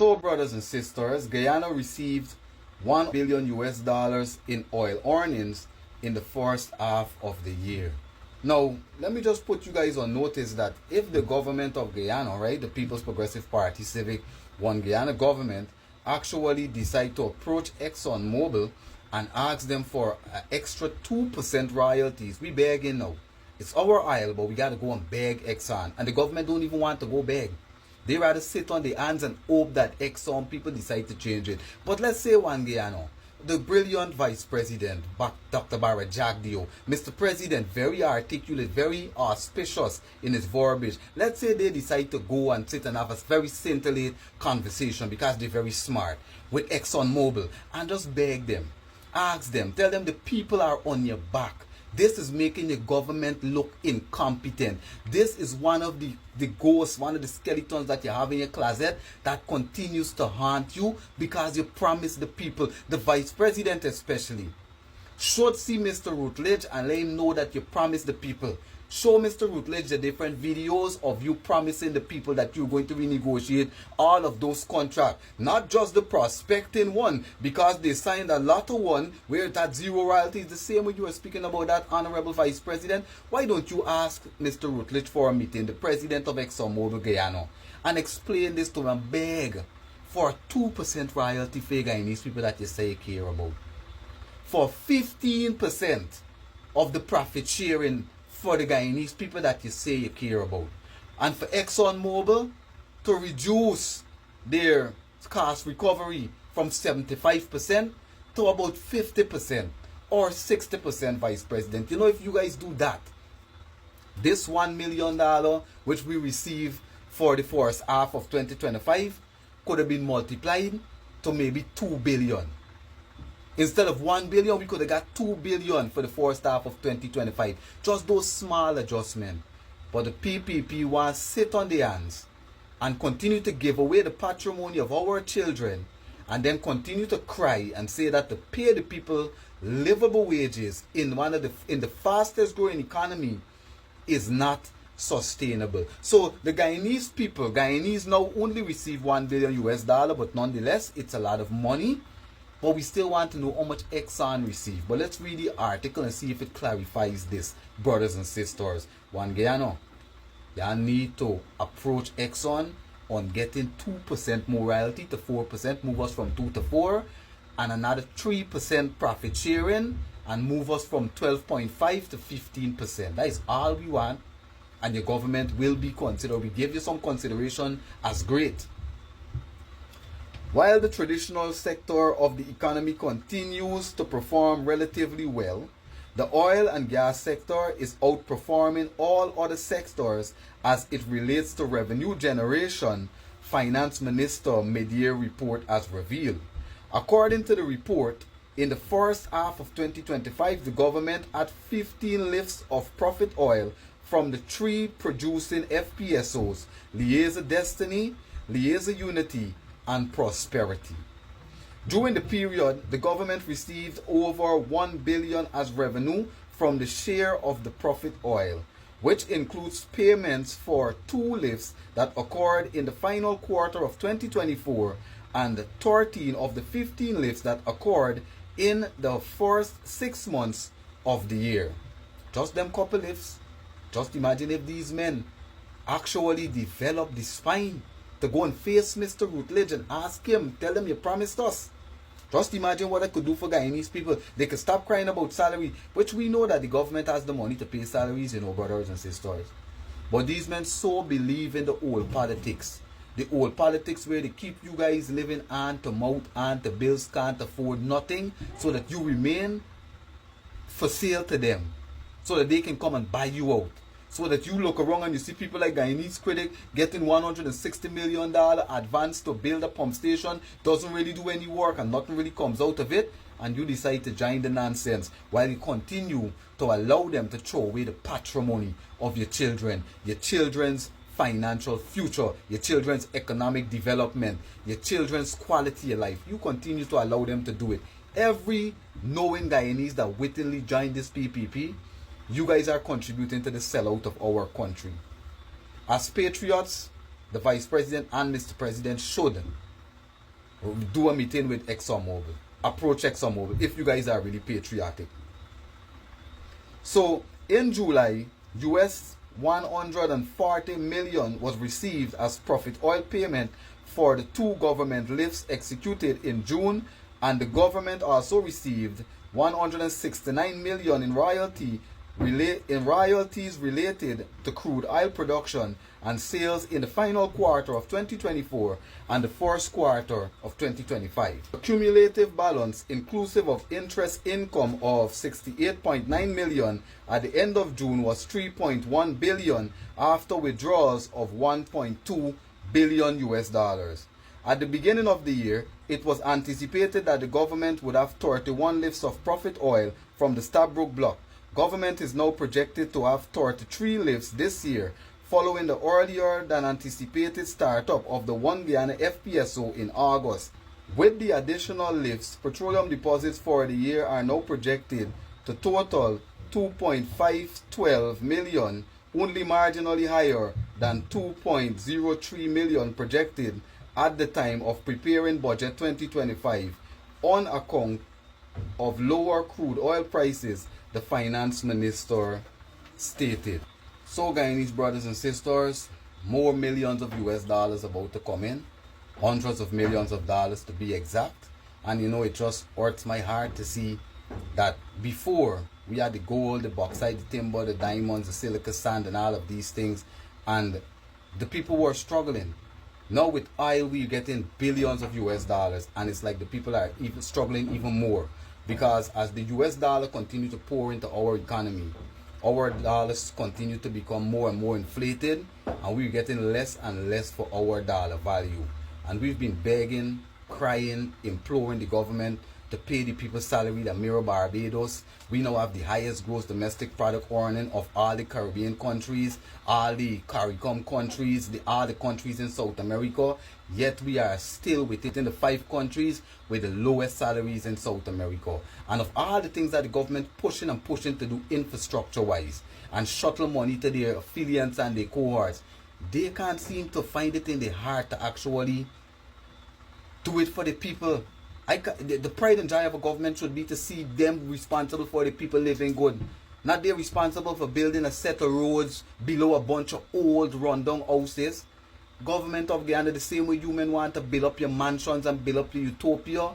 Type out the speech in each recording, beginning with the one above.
So, brothers and sisters, Guyana received $1 billion in oil earnings in the first half of the year. Now, let me just put you guys on notice that if the government of Guyana, right, the People's Progressive Party, Civic One Guyana government, actually decide to approach ExxonMobil and ask them for an extra 2% royalties, we begging now. It's our oil, but we got to go and beg Exxon. And the government don't even want to go beg. They rather sit on their hands and hope that Exxon people decide to change it. But let's say One Guyana, the brilliant Vice President, Dr. Barra Jagdeo, Mr. President, very articulate, very auspicious in his verbiage. Let's say they decide to go and sit and have a very scintillating conversation because they're very smart with ExxonMobil and just beg them, ask them, tell them the people are on your back. This is making the government look incompetent. This is one of the ghosts, one of the skeletons that you have in your closet that continues to haunt you because you promised the people, the Vice President especially, should see Mr. Rutledge and let him know that you promised the people. Show Mr. Rutledge the different videos of you promising the people that you're going to renegotiate all of those contracts. Not just the prospecting one, because they signed a lot of one where that zero royalty is the same way you were speaking about that, Honorable Vice President. Why don't you ask Mr. Rutledge for a meeting, the President of ExxonMobil Guyana, and explain this to him and beg for 2% royalty for Guyanese people that you say you care about. For 15% of the profit sharing for the Guyanese people that you say you care about. And for ExxonMobil to reduce their cost recovery from 75% to about 50% or 60%, Vice President. You know, if you guys do that, this $1 million which we receive for the first half of 2025 could have been multiplied to maybe 2 billion. Instead of 1 billion, we could have got 2 billion for the first half of 2025. Just those small adjustments. But the PPP wants to sit on the hands and continue to give away the patrimony of our children and then continue to cry and say that to pay the people livable wages in the fastest growing economy is not sustainable. So the Guyanese people, Guyanese now only receive $1 billion, but nonetheless, it's a lot of money. But we still want to know how much Exxon received. But let's read the article and see if it clarifies this, brothers and sisters. One Guyana, you need to approach Exxon on getting 2% more royalty to 4%, move us from 2 to 4, and another 3% profit sharing, and move us from 12.5 to 15%. That is all we want, and your government will be considered. We give you some consideration as great. While the traditional sector of the economy continues to perform relatively well, the oil and gas sector is outperforming all other sectors as it relates to revenue generation, Finance Minister mid-year report has revealed. According to the report, in the first half of 2025, the government had 15 lifts of profit oil from the 3 producing FPSOs, Liaison Destiny, Liaison Unity, and Prosperity. During the period, the government received over 1 billion as revenue from the share of the profit oil, which includes payments for 2 lifts that occurred in the final quarter of 2024 and 13 of the 15 lifts that occurred in the first 6 months of the year. Just them couple lifts. Just imagine if these men actually develop the spine to go and face Mr. Rutledge and ask him, tell them you promised us. Just imagine what I could do for Guyanese people. They could stop crying about salary, which we know that the government has the money to pay salaries, brothers and sisters. But these men so believe in the old politics. The old politics where they keep you guys living hand to mouth, and the bills can't afford nothing, so that you remain for sale to them, so that they can come and buy you out. So that you look around and you see people like Guyanese Critic getting $160 million advance to build a pump station, doesn't really do any work and nothing really comes out of it, and you decide to join the nonsense while you continue to allow them to throw away the patrimony of your children, your children's financial future, your children's economic development, your children's quality of life. You continue to allow them to do it. Every knowing Guyanese that wittingly joined this PPP, you guys are contributing to the sellout of our country. As patriots, the Vice President and Mr. President should do a meeting with ExxonMobil. Approach ExxonMobil if you guys are really patriotic. So in July, US 140 million was received as profit oil payment for the 2 government lifts executed in June, and the government also received 169 million in royalties related to crude oil production and sales in the final quarter of 2024 and the first quarter of 2025. The cumulative balance, inclusive of interest income of 68.9 million at the end of June, was 3.1 billion after withdrawals of 1.2 billion US dollars. At the beginning of the year, it was anticipated that the government would have 31 lifts of profit oil from the Stabroek block. Government is now projected to have 33 lifts this year, following the earlier than anticipated startup of the 1 Guyana FPSO in August. With the additional lifts, petroleum deposits for the year are now projected to total 2.512 million, only marginally higher than 2.03 million projected at the time of preparing budget 2025 on account of lower crude oil prices, the finance minister stated. So Guyanese brothers and sisters, more millions of US dollars about to come in, hundreds of millions of dollars to be exact. And you know, it just hurts my heart to see that before we had the gold, the bauxite, the timber, the diamonds, the silica sand and all of these things, and the people were struggling. Now with oil, we're getting billions of US dollars, and it's like the people are even struggling even more, because as the US dollar continue to pour into our economy, our dollars continue to become more and more inflated, and we're getting less and less for our dollar value. And we've been begging, crying, imploring the government to pay the people's salary that mirror Barbados. We now have the highest gross domestic product earning of all the Caribbean countries, all the CARICOM countries, all the countries in South America. Yet we are still within the 5 countries with the lowest salaries in South America. And of all the things that the government pushing to do infrastructure wise and shuttle money to their affiliates and their cohorts, they can't seem to find it in their heart to actually do it for the people. The pride and joy of a government should be to see them responsible for the people living good. Not they're responsible for building a set of roads below a bunch of old rundown houses. Government of Guyana, the same way you men want to build up your mansions and build up your utopia,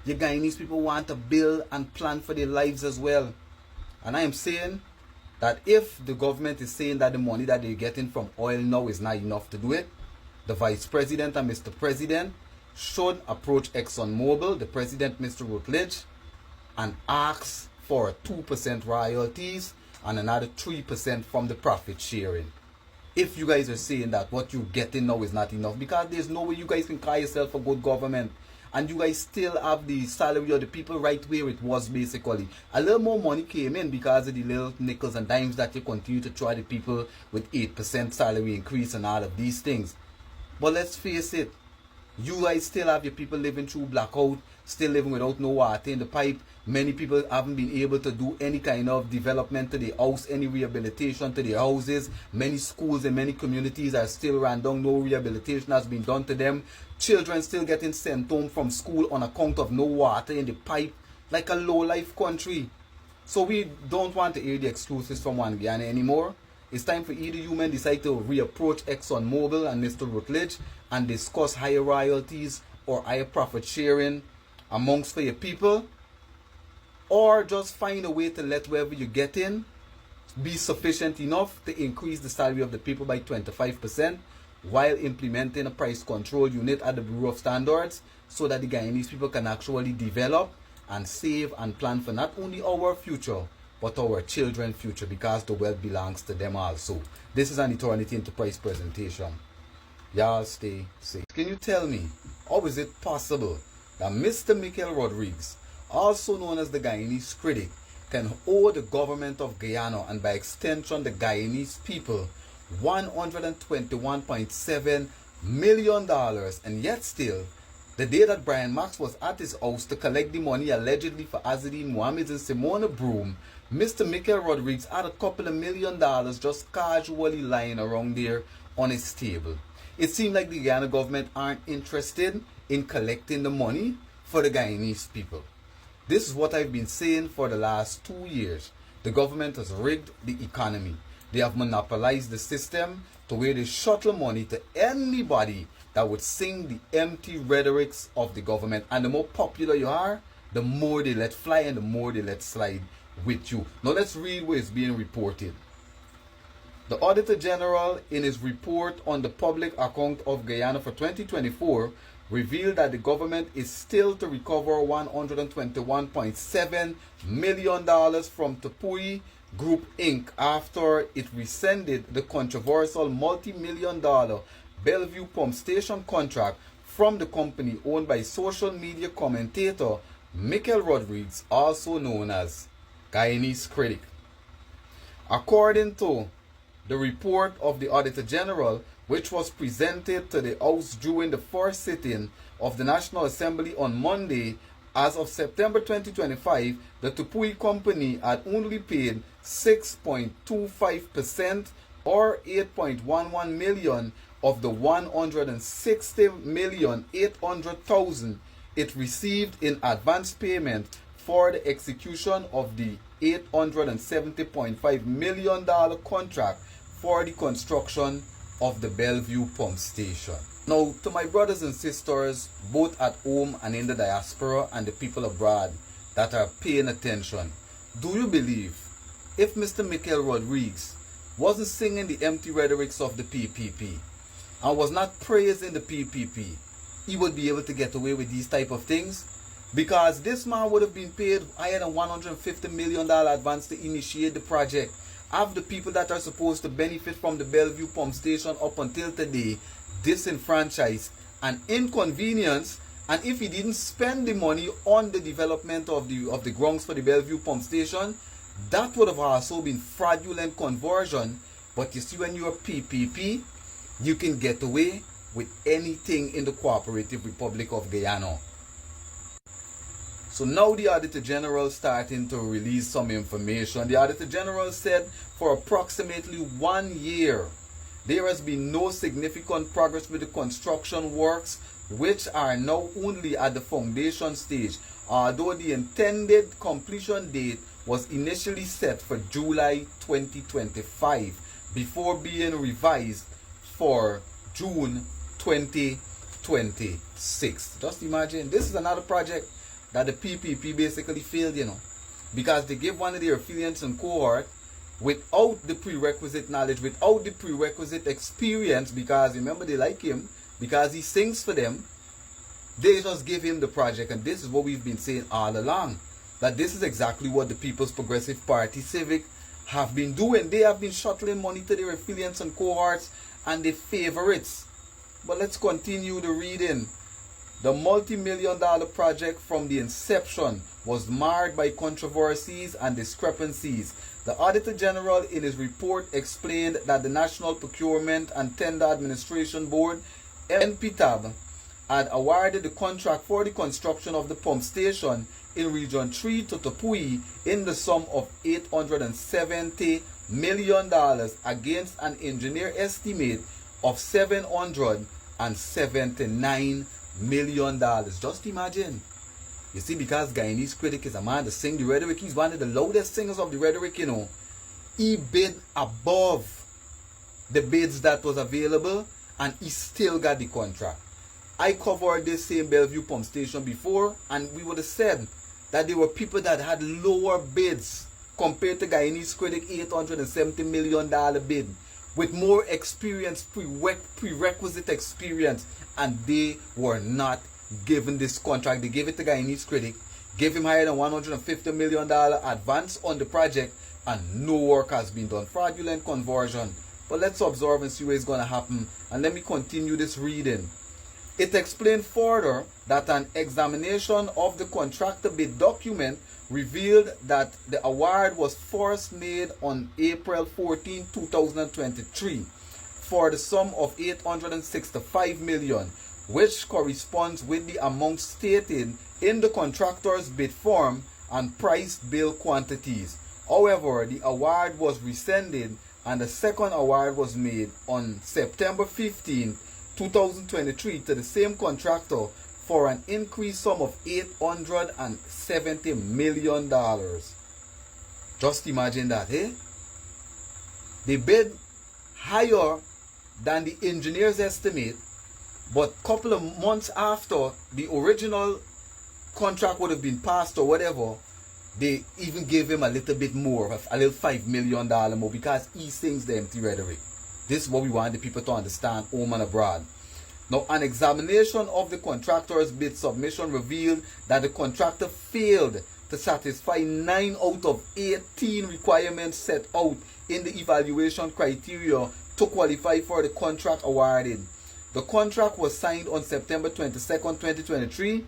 your Guyanese people want to build and plan for their lives as well. And I am saying that if the government is saying that the money that they're getting from oil now is not enough to do it, the Vice President and Mr. President should approach ExxonMobil, the President, Mr. Rutledge, and ask for 2% royalties and another 3% from the profit sharing. If you guys are saying that what you're getting now is not enough, because there's no way you guys can call yourself a good government and you guys still have the salary of the people right where it was basically. A little more money came in because of the little nickels and dimes that you continue to try the people with 8% salary increase and all of these things. But let's face it, you guys still have your people living through blackout, still living without no water in the pipe. Many people haven't been able to do any kind of development to their house, any rehabilitation to their houses. Many schools in many communities are still run down. No rehabilitation has been done to them. Children still getting sent home from school on account of no water in the pipe, like a low-life country. So we don't want to hear the excuses from One Guyana anymore. It's time for either you men decide to reapproach ExxonMobil and Mr. Rutledge and discuss higher royalties or higher profit sharing amongst for your people, or just find a way to let whatever you get in be sufficient enough to increase the salary of the people by 25% while implementing a price control unit at the Bureau of Standards, so that the Guyanese people can actually develop and save and plan for not only our future but our children's future, because the wealth belongs to them also. This is an Eternity Enterprise presentation. Y'all stay safe. Can you tell me, how is it possible that Mr. Michael Rodriguez, also known as the Guyanese critic, can owe the government of Guyana and by extension the Guyanese people $121.7 million, and yet still, the day that Brian Max was at his house to collect the money allegedly for Azadine Mohammed and Simona Broom, Mr. Michael Rodriguez had a couple of $1 million just casually lying around there on his table. It seemed like the Guyana government aren't interested in collecting the money for the Guyanese people. This is what I've been saying for the last 2 years. The government has rigged the economy. They have monopolized the system to where they shuttle money to anybody that would sing the empty rhetorics of the government. And the more popular you are, the more they let fly and the more they let slide with you. Now let's read what is being reported. The Auditor General, in his report on the public account of Guyana for 2024, revealed that the government is still to recover $121.7 million from Tupui Group Inc. after it rescinded the controversial multi-million-dollar Bellevue pump station contract from the company owned by social media commentator Michael Rodriguez, also known as Guyanese Critic. According to the report of the Auditor General, which was presented to the House during the first sitting of the National Assembly on Monday, as of September 2025, the Tupui company had only paid 6.25% or 8.11 million of the 160,800,000 it received in advance payment for the execution of the $870.5 million contract for the construction of the Bellevue pump station. Now, to my brothers and sisters, both at home and in the diaspora and the people abroad that are paying attention, do you believe if Mr. Michael Rodriguez wasn't singing the empty rhetorics of the PPP and was not praising the PPP, he would be able to get away with these type of things? Because this man would have been paid higher than $150 million advance to initiate the project. Have the people that are supposed to benefit from the Bellevue pump station up until today disenfranchised and inconvenienced, and if he didn't spend the money on the development of the grounds for the Bellevue pump station, that would have also been fraudulent conversion. But you see, when you're PPP, you can get away with anything in the Cooperative Republic of Guyana. So now the Auditor General starting to release some information. The Auditor General said for approximately 1 year, there has been no significant progress with the construction works, which are now only at the foundation stage, although the intended completion date was initially set for July 2025 before being revised for June 2026. Just imagine, this is another project that the PPP basically failed, because they gave one of their affiliates and cohort without the prerequisite knowledge, without the prerequisite experience, because remember, they like him because he sings for them. They just give him the project, and this is what we've been saying all along, that this is exactly what the People's Progressive Party Civic have been doing. They have been shuttling money to their affiliates and cohorts and their favorites. But let's continue the reading. The multi-million-dollar project from the inception was marred by controversies and discrepancies. The Auditor General in his report explained that the National Procurement and Tender Administration Board, NPTAB, had awarded the contract for the construction of the pump station in Region 3 to Tupui in the sum of $870 million against an engineer estimate of $779 million. Just imagine. You see, because Guyanese Critic is a man to sing the rhetoric, he's one of the loudest singers of the rhetoric, he bid above the bids that was available, and he still got the contract. I covered this same Bellevue pump station before, and we would have said that there were people that had lower bids compared to Guyanese Critic $870 million bid, with more experience, prerequisite experience, and they were not given this contract. They gave it to Guyanese Critic, gave him higher than $150 million advance on the project, and no work has been done. Fraudulent conversion. But let's observe and see what is going to happen. And let me continue this reading. It explained further that an examination of the contractor bid document revealed that the award was first made on April 14, 2023 for the sum of $865 million, which corresponds with the amount stated in the contractor's bid form and price bill quantities. However, the award was rescinded and the second award was made on September 15, 2023 to the same contractor for an increased sum of $870 million. Just imagine that, eh? They bid higher than the engineer's estimate, but a couple of months after the original contract would have been passed or whatever, they even gave him a little bit more, a little $5 million more, because he sings the empty rhetoric. This is what we want the people to understand, home and abroad. Now, an examination of the contractor's bid submission revealed that the contractor failed to satisfy 9 out of 18 requirements set out in the evaluation criteria to qualify for the contract awarded. The contract was signed on September 22nd, 2023,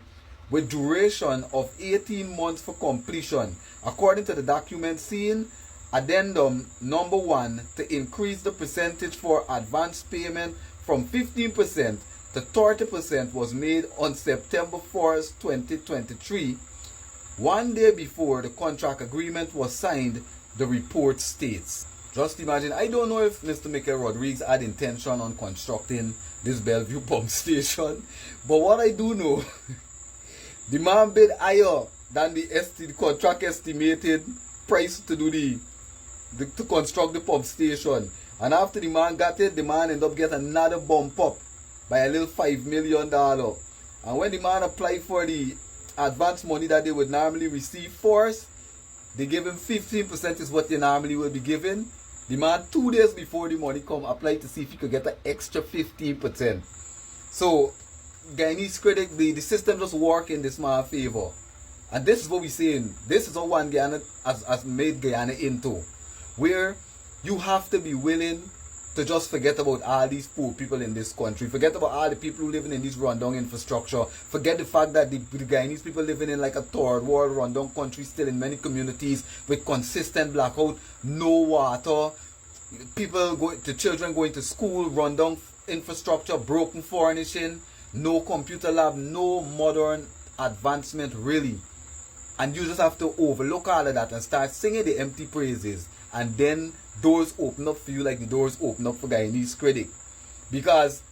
with duration of 18 months for completion. According to the document seen, addendum number 1, to increase the percentage for advance payment from 15% to 30% was made on September 1st, 2023. 1 day before the contract agreement was signed, the report states. Just imagine, I don't know if Mr. Michael Rodriguez had intention on constructing this Bellevue pump station, but what I do know, the man bid higher than the contract estimated price to do to construct the pump station. And after the man got it, the man ended up getting another bump up by a little $5 million. And when the man applied for the advance money that they would normally receive first, they give him 15% is what they normally would be given. The man 2 days before the money come applied to see if he could get an extra 15%. So Guyanese critic, the system just work in this man's favor. And this is what we're saying. This is what one Guyana has made Guyana into. Where you have to be willing to just forget about all these poor people in this country. Forget about all the people who living in this rundown infrastructure. Forget the fact that the Guyanese people living in like a third world rundown country still in many communities with consistent blackout, no water, children going to school, rundown infrastructure, broken furnishing, no computer lab, no modern advancement really. And you just have to overlook all of that and start singing the empty praises, and then doors open up for you like the doors open up for Guyanese critic. Because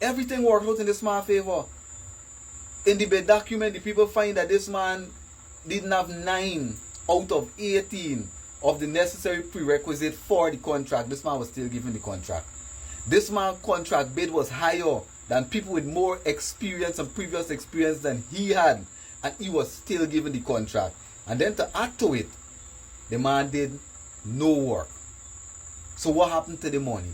everything worked out in this man's favor. In the bid document, the people find that this man didn't have 9 out of 18 of the necessary prerequisite for the contract. This man was still given the contract. This man's contract bid was higher than people with more experience and previous experience than he had, and he was still given the contract. And then to add to it, the man did no work. So what happened to the money?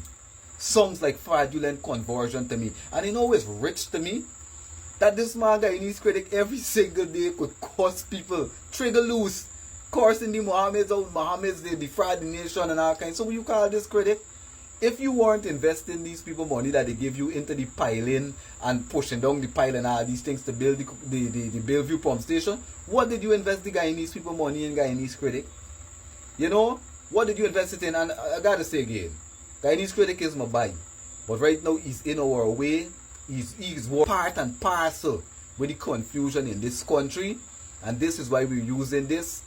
Sounds like fraudulent conversion to me. And you know it's rich to me? That this man Guyanese critic every single day could curse people, trigger loose, cursing the Mohammeds out, Mohammeds, they defraud the nation and all kinds. So what you call this critic? If you weren't investing these people money that they give you into the piling and pushing down the pile and all these things to build the Bellevue pump station, what did you invest the Guyanese people money in, Guyanese critic? You know, what did you invest it in? And I gotta say again, Guyanese critic is my buy, but right now he's in our way. He's part and parcel with the confusion in this country, and this is why we're using this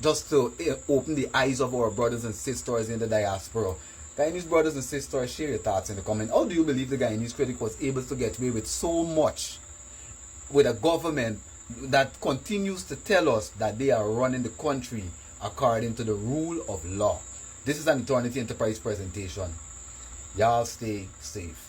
just to open the eyes of our brothers and sisters in the diaspora. Guyanese brothers and sisters, share your thoughts in the comment. How do you believe the Guyanese critic was able to get away with so much with a government that continues to tell us that they are running the country according to the rule of law? This is an Eternity Enterprise presentation. Y'all stay safe.